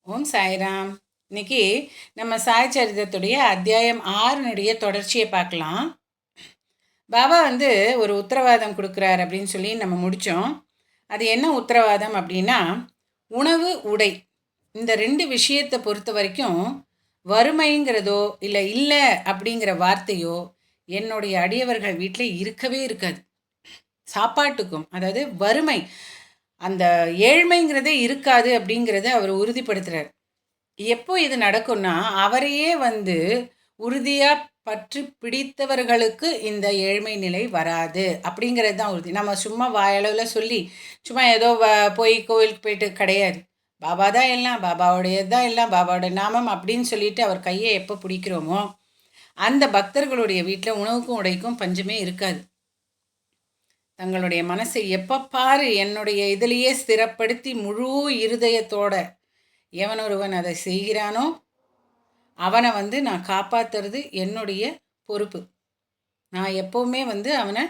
ஓம் சாய்ராம். இன்னைக்கு நம்ம சாய் சரித்திரத்துடைய அத்தியாயம் 6னுடைய தொடர்ச்சியை பார்க்கலாம். பாபா ஒரு உத்தரவாதம் கொடுக்குறார் அப்படின்னு சொல்லி நம்ம முடித்தோம். அது என்ன உத்தரவாதம் அப்படின்னா, உணவு உடை இந்த 2 விஷயத்தை பொறுத்த வரைக்கும் வறுமைங்கிறதோ இல்லை அப்படிங்கிற வார்த்தையோ என்னுடைய அடியவர்கள் வீட்டில் இருக்கவே இருக்காது. சாப்பாட்டுக்கும், அதாவது வறுமை, அந்த ஏழ்மைங்கிறதே இருக்காது அப்படிங்கிறத அவர் உறுதிப்படுத்துகிறார். எப்போ இது நடக்கும்னா, அவரையே உறுதியாக பற்றி பிடித்தவர்களுக்கு இந்த ஏழ்மை நிலை வராது அப்படிங்கிறது தான் உறுதி. நம்ம சும்மா வாயளவில் சொல்லி சும்மா ஏதோ போய் கோவிலுக்கு போயிட்டு கிடையாது. பாபா தான் எல்லாம், பாபாவுடையது தான் எல்லாம், பாபாவோட நாமம் அப்படின்னு சொல்லிட்டு அவர் கையை எப்போ பிடிக்கிறோமோ அந்த பக்தர்களுடைய வீட்டில் உணவுக்கும் உடைக்கும் பஞ்சமே இருக்காது. தங்களுடைய மனசை எப்போ பாரு என்னுடைய இதிலேயே ஸ்திரப்படுத்தி முழு இருதயத்தோட எவன் ஒருவன் அதை செய்கிறானோ அவனை நான் காப்பாற்றுறது என்னுடைய பொறுப்பு. நான் எப்போவுமே அவனை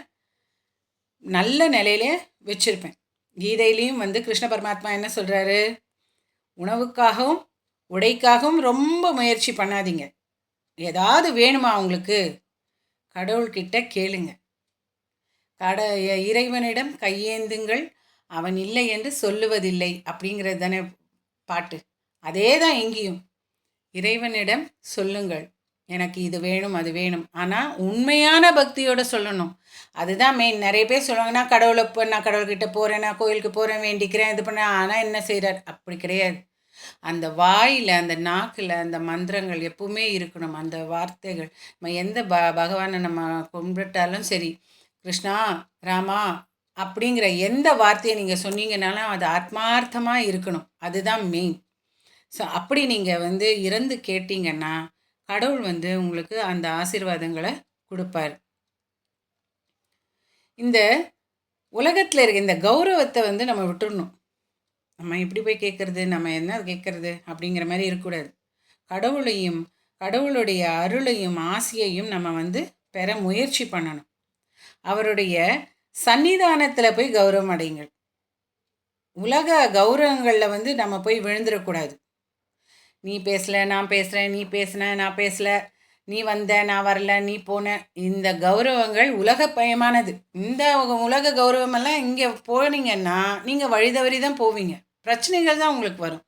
நல்ல நிலையிலே வச்சுருப்பேன். கீதையிலையும் கிருஷ்ண பரமாத்மா என்ன சொல்கிறாரு, உணவுக்காகவும் உடைக்காகவும் ரொம்ப முயற்சி பண்ணாதீங்க. ஏதாவது வேணுமா உங்களுக்கு, கடவுள்கிட்ட கேளுங்க. இறைவனிடம் கையேந்துங்கள், அவன் இல்லை என்று சொல்லுவதில்லை அப்படிங்கிறது தானே பாட்டு. அதே தான் இங்கேயும், இறைவனிடம் சொல்லுங்கள், எனக்கு இது வேணும் அது வேணும். ஆனால் உண்மையான பக்தியோடு சொல்லணும். அதுதான் மெயின். நிறைய பேர் சொல்லுவாங்கன்னா, நான் கடவுள்கிட்ட போகிறேன், நான் கோயிலுக்கு போகிறேன், வேண்டிக்கிறேன், இது பண்ணேன், ஆனால் என்ன செய்கிறார்? அப்படி கிடையாது. அந்த வாயில், அந்த நாக்கில் அந்த மந்திரங்கள் எப்பவுமே இருக்கணும். அந்த வார்த்தைகள் நம்ம எந்த பகவானை நம்ம கும்பிட்டாலும் சரி, கிருஷ்ணா ராமா அப்படிங்கிற எந்த வார்த்தையை நீங்கள் சொன்னீங்கன்னாலும் அது ஆத்மார்த்தமாக இருக்கணும். அதுதான் மெயின். ஸோ அப்படி நீங்கள் இறந்து கேட்டிங்கன்னா கடவுள் உங்களுக்கு அந்த ஆசீர்வாதங்களை கொடுப்பார். இந்த உலகத்தில் இருக்க இந்த கௌரவத்தை நம்ம விட்டுடணும். நம்ம எப்படி போய் கேட்குறது, நம்ம என்ன கேட்குறது அப்படிங்கிற மாதிரி இருக்கக்கூடாது. கடவுளையும் கடவுளுடைய அருளையும் ஆசையையும் நம்ம பெற முயற்சி பண்ணணும். அவருடைய சன்னிதானத்தில் போய் கௌரவம் அடையுங்கள். உலக கௌரவங்களில் நம்ம போய் விழுந்துடக்கூடாது. நீ பேசலை நான் பேசுகிறேன், நீ பேசின நான் பேசலை, நீ வந்த நான் வரல, நீ போன, இந்த கௌரவங்கள் உலகப்பயமானது. இந்த உலக கௌரவமெல்லாம் இங்கே போனீங்கன்னா நீங்கள் வழிதவறி தான் போவீங்க. பிரச்சனைகள் தான் உங்களுக்கு வரும்.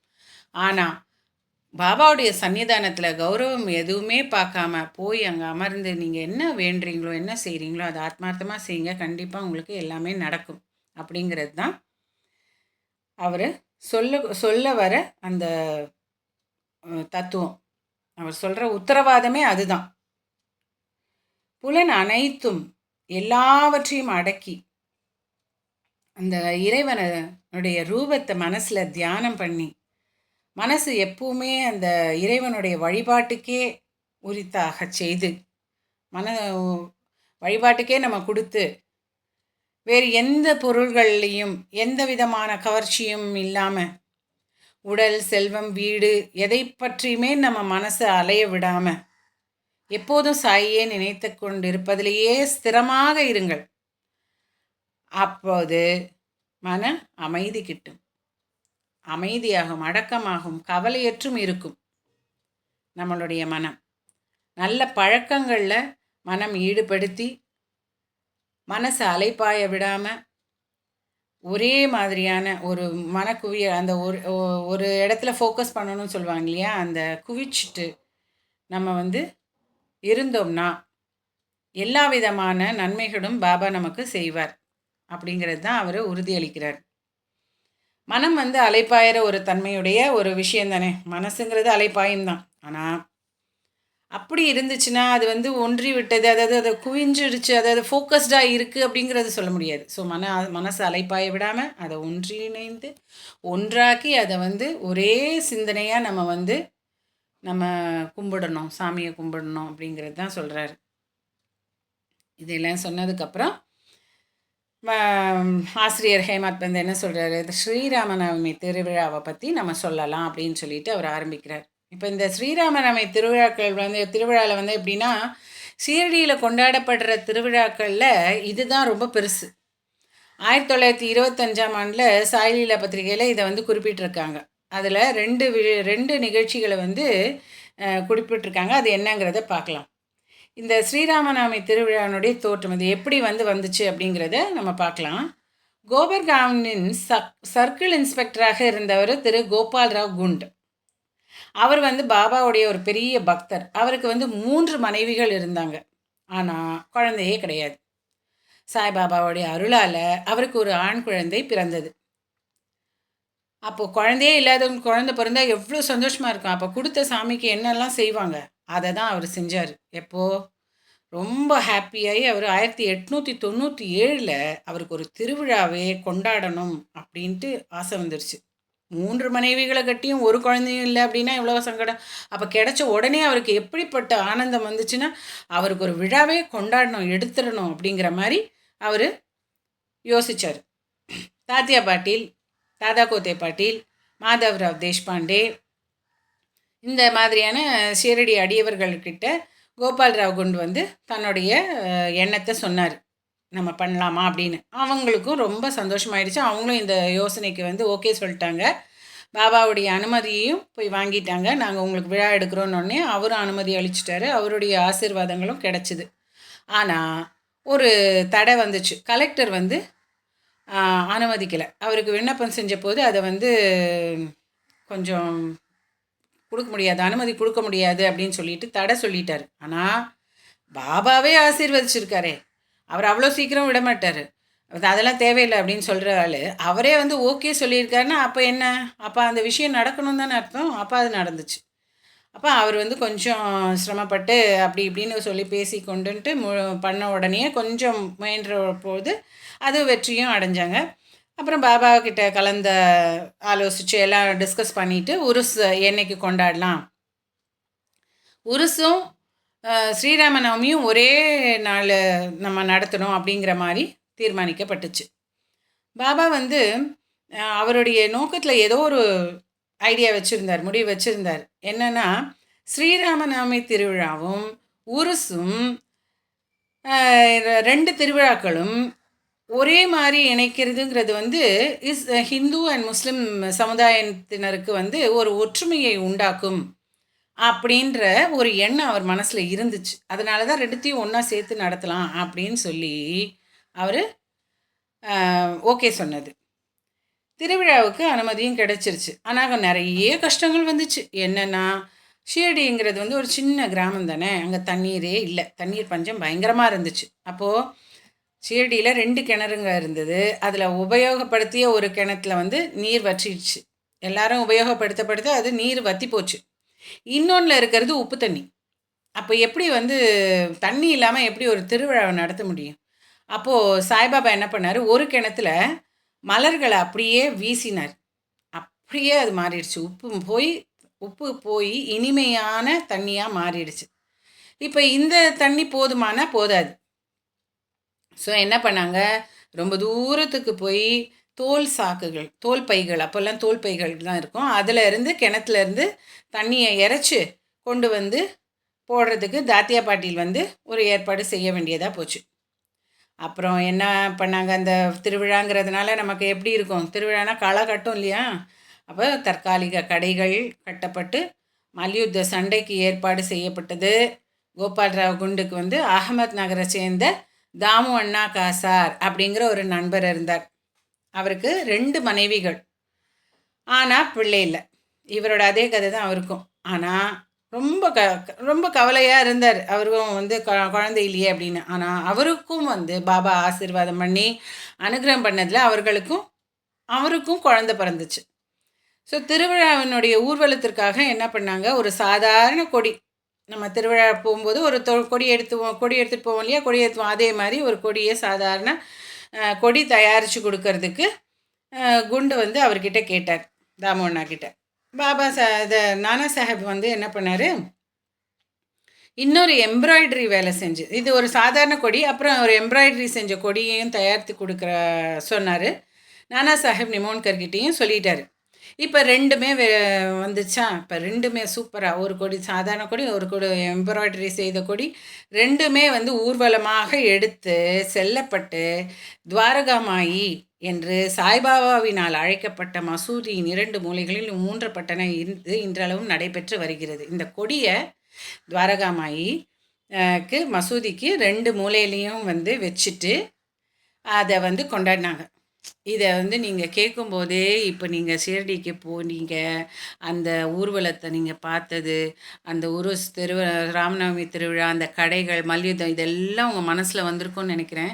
ஆனால் பாபாவுடைய சன்னிதானத்தில் கௌரவம் எதுவுமே பார்க்காம போய் அங்கே அமர்ந்து நீங்கள் என்ன வேண்டுறீங்களோ என்ன செய்கிறீங்களோ அதை ஆத்மார்த்தமாக செய்யுங்க. கண்டிப்பாக உங்களுக்கு எல்லாமே நடக்கும் அப்படிங்கிறது தான் அவர் சொல்ல வர அந்த தத்துவம். அவர் சொல்கிற உத்தரவாதமே அதுதான். புலன் அனைத்தும் எல்லாவற்றையும் அடக்கி அந்த இறைவனுடைய ரூபத்தை மனசில் தியானம் பண்ணி, மனசு எப்பவுமே அந்த இறைவனுடைய வழிபாட்டுக்கே உரித்தாக செய்து, வழிபாட்டுக்கே நம்ம கொடுத்து, வேறு எந்த பொருள்கள்லையும் எந்த விதமான கவர்ச்சியும் இல்லாமல், உடல் செல்வம் வீடு எதை பற்றியுமே நம்ம மனசை அலைய விடாமல் எப்போதும் சாயே நினைத்து கொண்டிருப்பதிலேயே ஸ்திரமாக இருங்கள். அப்போது மன அமைதி கிட்டும், அமைதியாகும், அடக்கமாகும், கவலையற்றும் இருக்கும். நம்மளுடைய மனம் நல்ல பழக்கங்களில் மனம் ஈடுபடுத்தி மனசை அலைப்பாய விடாமல் ஒரே மாதிரியான ஒரு மனக்குவிய அந்த ஒரு இடத்துல ஃபோக்கஸ் பண்ணணும்னு சொல்லுவாங்க இல்லையா, அந்த குவிச்சிட்டு நம்ம இருந்தோம்னா எல்லா விதமான நன்மைகளும் பாபா நமக்கு செய்வார் அப்படிங்கிறது தான் அவர் உறுதியளிக்கிறார். மனம் அலைப்பாயிற ஒரு தன்மையுடைய ஒரு விஷயம் தானே. மனசுங்கிறது அலைப்பாயும் தான். ஆனால் அப்படி இருந்துச்சுன்னா அது ஒன்றி விட்டது, அதாவது அதை குவிஞ்சிடுச்சு, அதாவது ஃபோக்கஸ்டாக இருக்குது அப்படிங்கிறது சொல்ல முடியாது. ஸோ மனசு அலைப்பாய விடாமல் அதை ஒன்றிணைந்து ஒன்றாக்கி அதை ஒரே சிந்தனையாக நம்ம கும்பிடணும், சாமியை கும்பிடணும் அப்படிங்கிறது தான் சொல்கிறாரு. இதெல்லாம் சொன்னதுக்கப்புறம் ஆசிரியர் ஹேமத் என்ன சொல்கிறாரு, ஸ்ரீராமநவமி திருவிழாவை பற்றி நம்ம சொல்லலாம் அப்படின்னு சொல்லிட்டு அவர் ஆரம்பிக்கிறார். இப்போ இந்த ஸ்ரீராமநவமி திருவிழாவில் எப்படின்னா, சீரடியில் கொண்டாடப்படுற திருவிழாக்களில் இதுதான் ரொம்ப பெருசு. 1925ஆம் ஆண்டில் சாய்லீலா பத்திரிகையில் இதை குறிப்பிட்டிருக்காங்க. அதில் ரெண்டு நிகழ்ச்சிகளை வந்து குறிப்பிட்டிருக்காங்க. அது என்னங்கிறத பார்க்கலாம். இந்த ஸ்ரீராமநவமி திருவிழாவினுடைய தோற்றம் இது எப்படி வந்துச்சு அப்படிங்கிறத நம்ம பார்க்கலாம். கோபர்காவனின் சர்க்கிள் இன்ஸ்பெக்டராக இருந்தவர் திரு கோபால்ராவ் குண்ட். அவர் பாபாவுடைய ஒரு பெரிய பக்தர். அவருக்கு 3 மனைவிகள் இருந்தாங்க. ஆனால் குழந்தையே கிடையாது. சாய்பாபாவுடைய அருளால் அவருக்கு ஒரு ஆண் குழந்தை பிறந்தது. அப்போது குழந்தையே இல்லாதவங்க குழந்தை பிறந்தா எவ்வளோ சந்தோஷமாக இருக்கும். அப்போ கொடுத்த சாமிக்கு என்னெல்லாம் செய்வாங்க அதை தான் அவர் செஞ்சார். எப்போது ரொம்ப ஹாப்பியாகி அவர் 1897 அவருக்கு ஒரு திருவிழாவே கொண்டாடணும் அப்படின்ட்டு ஆசை வந்துருச்சு. 3 மனைவிகளை கட்டியும் ஒரு குழந்தையும் இல்லை அப்படின்னா எவ்வளோ சங்கடம். அப்போ கிடைச்ச உடனே அவருக்கு எப்படிப்பட்ட ஆனந்தம் வந்துச்சுன்னா அவருக்கு ஒரு விழாவே கொண்டாடணும், எடுத்துடணும் அப்படிங்கிற மாதிரி அவர் யோசித்தார். தாத்தியா பாட்டீல், தாதா கோத்தே பாட்டீல், மாதவ்ராவ் தேஷ்பாண்டே இந்த மாதிரியான ஷீரடி அடியவர்கள்கிட்ட கோபால்ராவ் குண்ட் தன்னுடைய எண்ணத்தை சொன்னார், நம்ம பண்ணலாமா அப்படின்னு. அவங்களுக்கும் ரொம்ப சந்தோஷமாயிடுச்சு. அவங்களும் இந்த யோசனைக்கு ஓகே சொல்லிட்டாங்க. பாபாவுடைய அனுமதியையும் போய் வாங்கிட்டாங்க. நாங்கள் உங்களுக்கு விழா எடுக்கிறோன்னொடனே அவரும் அனுமதி அளிச்சிட்டாரு. அவருடைய ஆசீர்வாதங்களும் கிடச்சிது. ஆனால் ஒரு தடை வந்துச்சு. கலெக்டர் அனுமதிக்கலை. அவருக்கு விண்ணப்பம் செஞ்ச போது அதை கொஞ்சம் கொடுக்க முடியாது, அனுமதி கொடுக்க முடியாது அப்படின்னு சொல்லிட்டு தடை சொல்லிட்டார். ஆனால் பாபாவே ஆசீர்வதிச்சிருக்காரே, அவர் அவ்வளோ சீக்கிரம் விட மாட்டார். அதெல்லாம் தேவையில்லை அப்படின்னு சொல்கிற ஆள் அவரே ஓகே சொல்லியிருக்காருன்னா அப்போ என்ன, அப்போ அந்த விஷயம் நடக்கணும் தானே அர்த்தம். அப்போ அது நடந்துச்சு. அப்போ அவர் கொஞ்சம் சிரமப்பட்டு அப்படி இப்படின்னு சொல்லி பேசி கொண்டுன்ட்டு பண்ண உடனே கொஞ்சம் முயன்ற போது அது வெற்றியும் அடைஞ்சாங்க. அப்புறம் பாபா கிட்ட கலந்த ஆலோசித்து எல்லாம் டிஸ்கஸ் பண்ணிவிட்டு உருஸ் என்னைக்கு கொண்டாடலாம், உருஸும் ஸ்ரீராமநவமியும் ஒரே நாள் நம்ம நடத்தணும் அப்படிங்கிற மாதிரி தீர்மானிக்கப்பட்டுச்சு. பாபா அவருடைய நோக்கத்தில் ஏதோ ஒரு ஐடியா வச்சுருந்தார், முடிவு வச்சுருந்தார். என்னென்னா ஸ்ரீராமநவமி திருவிழாவும் உருஸும் 2 திருவிழாக்களும் ஒரே மாதிரி இணைக்கிறதுங்கிறது ஹிந்து அண்ட் முஸ்லீம் சமுதாயத்தினருக்கு ஒரு ஒற்றுமையை உண்டாக்கும் அப்படின்ற ஒரு எண்ணம் அவர் மனசில் இருந்துச்சு. அதனால தான் 2த்தையும் ஒன்றா சேர்த்து நடத்தலாம் அப்படின்னு சொல்லி அவர் ஓகே சொன்னது. திருவிழாவுக்கு அனுமதியும் கிடச்சிருச்சு. ஆனால் நிறைய கஷ்டங்கள் வந்துச்சு. என்னென்னா ஷீரடிங்கிறது ஒரு சின்ன கிராமம் தானே, அங்கே தண்ணீரே இல்லை, தண்ணீர் பஞ்சம் பயங்கரமாக இருந்துச்சு. அப்போது ஷீரடியில் 2 கிணறுங்க இருந்தது. அதில் உபயோகப்படுத்திய ஒரு கிணத்துல நீர் வற்றிடுச்சு. எல்லாரும் உபயோகப்படுத்த அது நீர் வற்றி போச்சு. இன்னொன்றில் இருக்கிறது உப்பு தண்ணி. அப்போ எப்படி தண்ணி இல்லாமல் எப்படி ஒரு திருவிழாவை நடத்த முடியும்? அப்போது சாய்பாபா என்ன பண்ணார், ஒரு கிணத்துல மலர்களை அப்படியே வீசினார். அப்படியே அது மாறிடுச்சு. உப்பு போய் இனிமையான தண்ணியாக மாறிடுச்சு. இப்போ இந்த தண்ணி போதுமானா போதாது. ஸோ என்ன பண்ணாங்க, ரொம்ப தூரத்துக்கு போய் தோல் பைகள், அப்போல்லாம் தோல் பைகள் தான் இருக்கும், அதில் கிணத்துலேருந்து தண்ணியை இறைச்சி கொண்டு போடுறதுக்கு தாத்தியா பாட்டீல் ஒரு ஏற்பாடு செய்ய வேண்டியதாக போச்சு. அப்புறம் என்ன பண்ணாங்க, அந்த திருவிழாங்கிறதுனால நமக்கு எப்படி இருக்கும், திருவிழானா களை கட்டும் இல்லையா. அப்போ தற்காலிக கடைகள் கட்டப்பட்டு மல்யுத்த சண்டைக்கு ஏற்பாடு செய்யப்பட்டது. கோபால்ராவ் குண்டுக்கு அகமத் நகரை சேர்ந்த தாமு அண்ணா காசார் அப்படிங்கிற ஒரு நண்பர் இருந்தார். அவருக்கு 2 மனைவிகள், ஆனால் பிள்ளை இல்லை. இவரோட அதே கதை தான் அவருக்கும். ஆனால் ரொம்ப கவலையாக இருந்தார். அவருக்கும் குழந்தை இல்லையே அப்படின்னு. ஆனால் அவருக்கும் பாபா ஆசீர்வாதம் பண்ணி அனுகிரகம் பண்ணதில் அவருக்கும் குழந்தை பிறந்துச்சு. ஸோ திருவிழாவினுடைய ஊர்வலத்திற்காக என்ன பண்ணாங்க, ஒரு சாதாரண கொடி, நம்ம திருவிழா போகும்போது ஒரு கொடி எடுத்துகிட்டு போவோம் இல்லையா, கொடி எடுத்துவோம், அதே மாதிரி ஒரு கொடியை சாதாரண கொடி தயாரித்து கொடுக்கறதுக்கு குண்டு அவர்கிட்ட கேட்டார், தாமு அண்ணா கிட்ட. பாபா நானா சாஹேப் என்ன பண்ணார், இன்னொரு எம்ப்ராய்டரி வேலை செஞ்சு, இது ஒரு சாதாரண கொடி, அப்புறம் ஒரு எம்ப்ராய்டரி செஞ்ச கொடியையும் தயாரித்து சொன்னார். நானா சாஹேப் நிமோன்கர்கிட்டையும் சொல்லிட்டார், இப்போ 2மே வந்துச்சா? இப்போ 2மே சூப்பரா. ஒரு கொடி சாதாரண கொடி, ஒரு கொடி எம்ப்ராய்டரி செய்த கொடி. 2மே வந்து ஊர்வலமாக எடுத்து செல்லப்பட்டு, துவாரகாமாயி என்று சாய்பாபாவினால் அழைக்கப்பட்ட மசூதியின் 2 மூலைகளில் ஊன்றப்பட்டன இன்றளவும் நடைபெற்று வருகிறது. இந்த கொடிய துவாரகாமாயி மசூதிக்கு 2 மூலையிலயும் வந்து வச்சுட்டு, அத வந்து கொண்டாடினாங்க. இத வந்து நீங்க கேட்கும்போதே, இப்ப நீங்க ஷிரடிக்கு போனீங்க, அந்த ஊர்வலத்த நீங்க பார்த்தது, அந்த உருஸ் ராமநவமி திருவிழா, அந்த கடைகள், மல்யுத்தம் இதெல்லாம் உங்க மனசுல வந்திருக்கும்னு நெனைக்கிறேன்.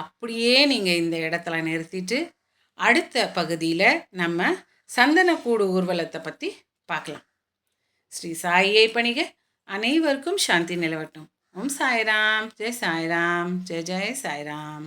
அப்படியே நீங்க இந்த இடத்துல நிறுத்திட்டு, அடுத்த பகுதியில நம்ம சந்தனக்கூடு ஊர்வலத்த பத்தி பார்க்கலாம். ஸ்ரீ சாயியை பணிக. அனைவருக்கும் சாந்தி நிலவட்டும். ஓம் சாய்ராம். ஜெய் சாய்ராம். ஜெய் ஜெய் சாய்ராம்.